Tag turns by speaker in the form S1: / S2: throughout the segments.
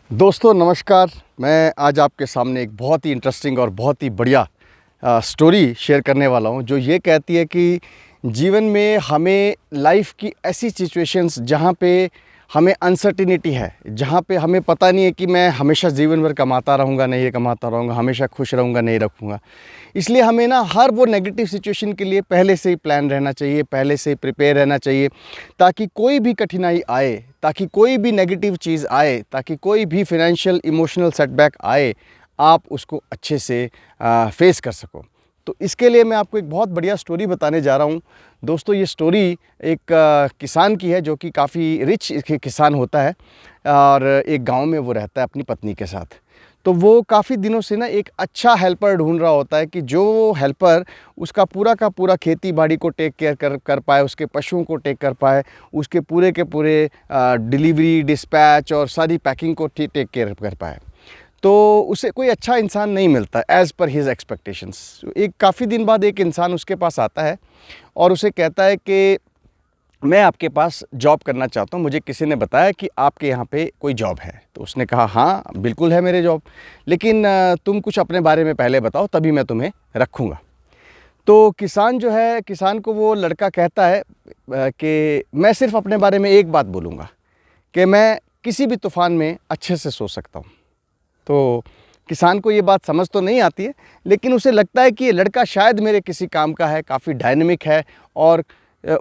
S1: दोस्तों नमस्कार। मैं आज आपके सामने एक बहुत ही इंटरेस्टिंग और बहुत ही बढ़िया स्टोरी शेयर करने वाला हूं, जो ये कहती है कि जीवन में हमें लाइफ की ऐसी सिचुएशंस जहां पे हमें अनसर्टिनिटी है, जहां पे हमें पता नहीं है कि मैं हमेशा जीवन भर कमाता रहूँगा, नहीं कमाता रहूँगा, हमेशा खुश रहूँगा, नहीं रखूँगा। इसलिए हमें ना हर वो नेगेटिव सिचुएशन के लिए पहले से ही प्लान रहना चाहिए, पहले से ही प्रिपेयर रहना चाहिए, ताकि कोई भी कठिनाई आए, ताकि कोई भी नेगेटिव चीज़ आए, ताकि कोई भी फाइनेंशियल इमोशनल सेटबैक आए, आप उसको अच्छे से फेस कर सको। तो इसके लिए मैं आपको एक बहुत बढ़िया स्टोरी बताने जा रहा हूँ। दोस्तों ये स्टोरी एक किसान की है, जो कि काफ़ी रिच किसान होता है और एक गांव में वो रहता है अपनी पत्नी के साथ। तो वो काफ़ी दिनों से ना एक अच्छा हेल्पर ढूंढ रहा होता है कि जो हेल्पर उसका पूरा का पूरा खेती बाड़ी को टेक केयर कर पाए, उसके पशुओं को टेक कर पाए, उसके पूरे के पूरे डिलीवरी, डिस्पैच और सारी पैकिंग को टेक केयर कर पाए। तो उसे कोई अच्छा इंसान नहीं मिलता एज़ पर हिज एक्सपेक्टेशंस। एक काफ़ी दिन बाद एक इंसान उसके पास आता है और उसे कहता है कि मैं आपके पास जॉब करना चाहता हूँ, मुझे किसी ने बताया कि आपके यहाँ पे कोई जॉब है। तो उसने कहा हाँ बिल्कुल है मेरे जॉब, लेकिन तुम कुछ अपने बारे में पहले बताओ, तभी मैं तुम्हें रखूँगा। तो किसान जो है, किसान को वो लड़का कहता है कि मैं सिर्फ अपने बारे में एक बात बोलूँगा कि मैं किसी भी तूफ़ान में अच्छे से सो सकता हूँ। तो किसान को ये बात समझ तो नहीं आती है, लेकिन उसे लगता है कि ये लड़का शायद मेरे किसी काम का है, काफ़ी डायनेमिक है और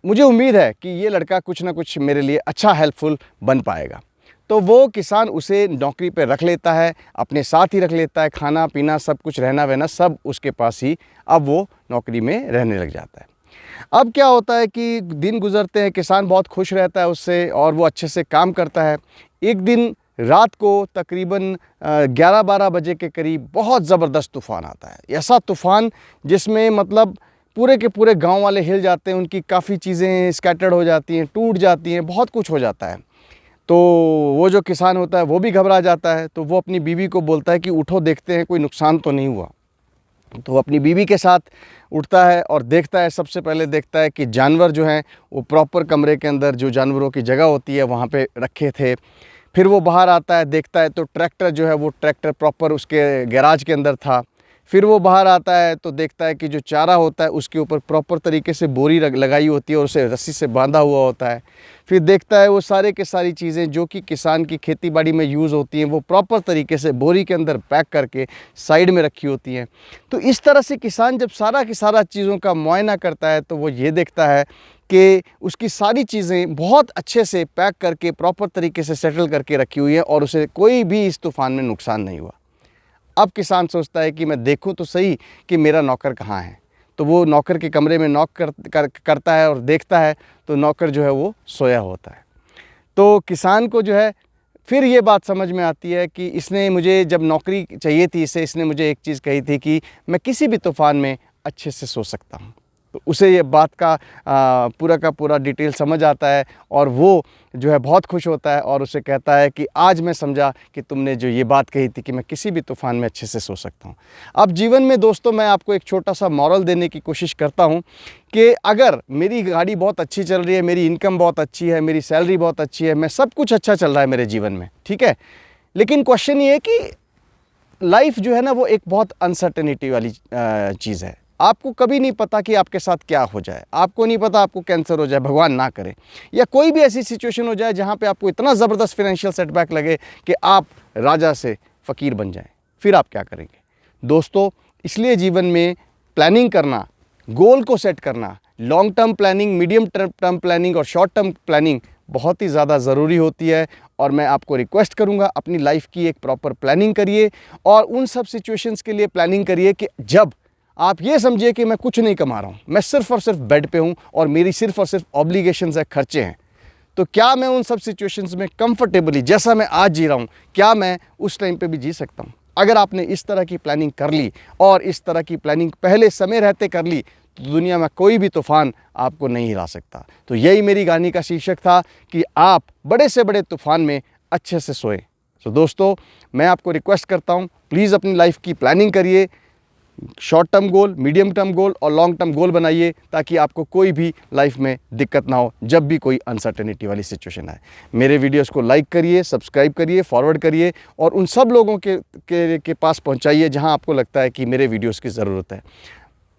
S1: मुझे उम्मीद है कि ये लड़का कुछ ना कुछ मेरे लिए अच्छा हेल्पफुल बन पाएगा। तो वो किसान उसे नौकरी पे रख लेता है, अपने साथ ही रख लेता है, खाना पीना सब कुछ, रहना वहना सब उसके पास ही। अब वो नौकरी में रहने लग जाता है। अब क्या होता है कि दिन गुजरते हैं, किसान बहुत खुश रहता है उससे और वो अच्छे से काम करता है। एक दिन रात को तकरीबन 11-12 बजे के करीब बहुत ज़बरदस्त तूफ़ान आता है। ऐसा तूफ़ान जिसमें मतलब पूरे के पूरे गांव वाले हिल जाते हैं, उनकी काफ़ी चीज़ें स्कैटर्ड हो जाती हैं, टूट जाती हैं, बहुत कुछ हो जाता है। तो वो जो किसान होता है वो भी घबरा जाता है। तो वो अपनी बीवी को बोलता है कि उठो, देखते हैं कोई नुकसान तो नहीं हुआ। तो वो अपनी बीवी के साथ उठता है और देखता है, सबसे पहले देखता है कि जानवर जो हैं वो प्रॉपर कमरे के अंदर, जो जानवरों की जगह होती है वहाँ पे रखे थे। फिर वो बाहर आता है, देखता है तो ट्रैक्टर जो है वो ट्रैक्टर प्रॉपर उसके गैराज के अंदर था। फिर वो बाहर आता है तो देखता है कि जो चारा होता है उसके ऊपर प्रॉपर तरीके से बोरी लगाई होती है और उसे रस्सी से बांधा हुआ होता है। फिर देखता है वो सारे के सारी चीज़ें जो कि किसान की खेती बाड़ी में यूज़ होती हैं, वो प्रॉपर तरीके से बोरी के अंदर पैक करके साइड में रखी होती हैं। तो इस तरह से किसान जब सारा की सारा चीज़ों का मुआयना करता है तो वो ये देखता है कि उसकी सारी चीज़ें बहुत अच्छे से पैक करके प्रॉपर तरीके से सेटल करके रखी हुई है और उसे कोई भी इस तूफ़ान में नुकसान नहीं हुआ। अब किसान सोचता है कि मैं देखूं तो सही कि मेरा नौकर कहाँ है। तो वो नौकर के कमरे में नॉक करता है और देखता है तो नौकर जो है वो सोया होता है। तो किसान को जो है फिर ये बात समझ में आती है कि इसने मुझे जब नौकरी चाहिए थी, इसने मुझे एक चीज़ कही थी कि मैं किसी भी तूफ़ान में अच्छे से सो सकता हूँ। तो उसे ये बात का पूरा का पूरा डिटेल समझ आता है और वो जो है बहुत खुश होता है और उसे कहता है कि आज मैं समझा कि तुमने जो ये बात कही थी कि मैं किसी भी तूफ़ान में अच्छे से सो सकता हूँ। अब जीवन में दोस्तों मैं आपको एक छोटा सा मॉरल देने की कोशिश करता हूँ कि अगर मेरी गाड़ी बहुत अच्छी चल रही है, मेरी इनकम बहुत अच्छी है, मेरी सैलरी बहुत अच्छी है, मैं सब कुछ अच्छा चल रहा है मेरे जीवन में, ठीक है, लेकिन क्वेश्चन ये है कि लाइफ जो है ना वो एक बहुत अनसर्टेनिटी वाली चीज़ है। आपको कभी नहीं पता कि आपके साथ क्या हो जाए, आपको नहीं पता आपको कैंसर हो जाए, भगवान ना करे, या कोई भी ऐसी सिचुएशन हो जाए जहाँ पे आपको इतना ज़बरदस्त फाइनेंशियल सेटबैक लगे कि आप राजा से फ़कीर बन जाएं। फिर आप क्या करेंगे दोस्तों? इसलिए जीवन में प्लानिंग करना, गोल को सेट करना, long term planning, medium term planning और शॉर्ट टर्म प्लानिंग बहुत ही ज़्यादा ज़रूरी होती है। और मैं आपको रिक्वेस्ट करूंगा अपनी लाइफ की एक प्रॉपर प्लानिंग करिए और उन सब सिचुएशंस के लिए प्लानिंग करिए कि जब आप ये समझिए कि मैं कुछ नहीं कमा रहा हूँ, मैं सिर्फ और सिर्फ बेड पे हूँ और मेरी सिर्फ और सिर्फ ऑब्लिगेशंस है, खर्चे हैं, तो क्या मैं उन सब सिचुएशंस में कंफर्टेबली जैसा मैं आज जी रहा हूँ, क्या मैं उस टाइम पे भी जी सकता हूँ? अगर आपने इस तरह की प्लानिंग कर ली और इस तरह की प्लानिंग पहले समय रहते कर ली तो दुनिया में कोई भी तूफ़ान आपको नहीं हिला सकता। तो यही मेरी कहानी का शीर्षक था कि आप बड़े से बड़े तूफ़ान में अच्छे से सोए। तो दोस्तों मैं आपको रिक्वेस्ट करता हूँ, प्लीज़ अपनी लाइफ की प्लानिंग करिए, short term goal, medium term goal और लॉन्ग टर्म गोल बनाइए, ताकि आपको कोई भी लाइफ में दिक्कत ना हो जब भी कोई अनसर्टेनिटी वाली सिचुएशन आए। मेरे वीडियोस को लाइक करिए, सब्सक्राइब करिए, फॉरवर्ड करिए और उन सब लोगों के पास पहुंचाइए जहां आपको लगता है कि मेरे वीडियोस की ज़रूरत है।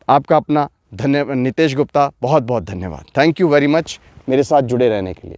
S1: आपका अपना नितेश गुप्ता, बहुत बहुत धन्यवाद। थैंक यू वेरी मच मेरे साथ जुड़े रहने के लिए।